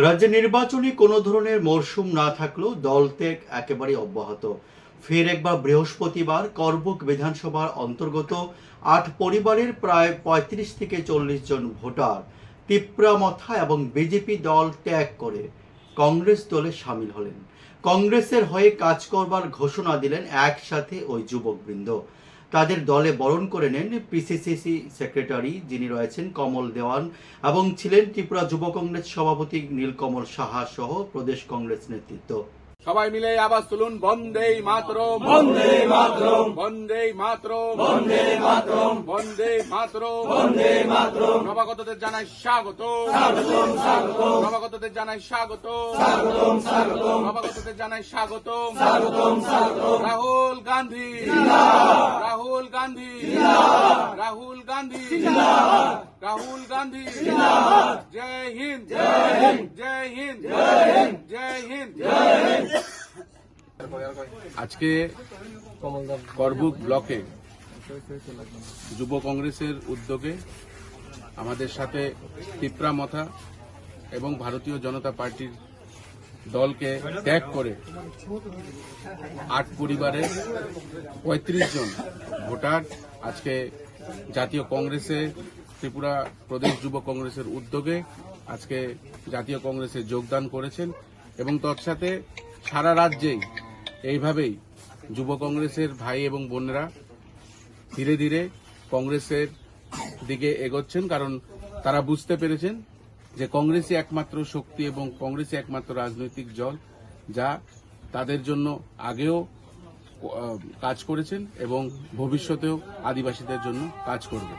রাজ্যে নির্বাচনী কোনো ধরনের মরশুম না থাকলেও দল ত্যাগ একেবারে অব্যাহত। ফের একবার বৃহস্পতিবার করবুক বিধানসভার অন্তর্গত ৮ পরিবারের প্রায় ৩৫ থেকে ৪০ জন ভোটার তিপ্রামথা এবং বিজেপি দল ত্যাগ করে কংগ্রেস দলে সামিল হলেন। কংগ্রেসের হয়ে কাজ করবার ঘোষণা দিলেন একসাথে ওই যুবকবৃন্দ। তাদের দলে বরণ করে নেন পিসিসি সেক্রেটারি যিনি রয়েছেন কমল দেওয়ান এবং ছিলেন ত্রিপুরা যুব কংগ্রেস সভাপতি নীলকমল সাহা সহ প্রদেশ কংগ্রেস নেতৃত্ব। সবাই মিলে আবার তুলুন বন্দে মাতরম, বন্দে মাতরম, বন্দে মাতরম, বন্দে মাতরম, বন্দে মাতরম, বন্দে মাতরম। নবাগতদের জানাই স্বাগত, স্বাগতম স্বাগতম, নবাগতদের জানাই স্বাগত, স্বাগতম স্বাগতম, নবাগতদের জানাই স্বাগত। স্বাগতম স্বাগতম। রাহুল গান্ধী, রাহুল গান্ধী, রাহুল গান্ধী, রাহুল গান্ধী। জয় হিন্দ, জয় হিন্দ, জয় হিন্দ, জয় হিন্দ। আজকে করবুক ব্লকে যুব কংগ্রেসের উদ্যোগে আমাদের সাথে তিপ্রামথা এবং ভারতীয় জনতা পার্টির দলকে ত্যাগ করে ৮ পরিবারের ৩৫ জন ভোটার আজকে জাতীয় কংগ্রেসে ত্রিপুরা প্রদেশ যুব কংগ্রেসের উদ্যোগে আজকে জাতীয় কংগ্রেসে যোগদান করেছেন এবং তৎসাথে সারা রাজ্যেই এইভাবেই যুব কংগ্রেসের ভাই এবং বোনেরা ধীরে ধীরে কংগ্রেসের দিকে এগোচ্ছেন, কারণ তারা বুঝতে পেরেছেন যে কংগ্রেসই একমাত্র শক্তি এবং কংগ্রেসই একমাত্র রাজনৈতিক দল যা তাদের জন্য আগেও কাজ করেছেন এবং ভবিষ্যতেও আদিবাসীদের জন্য কাজ করবে।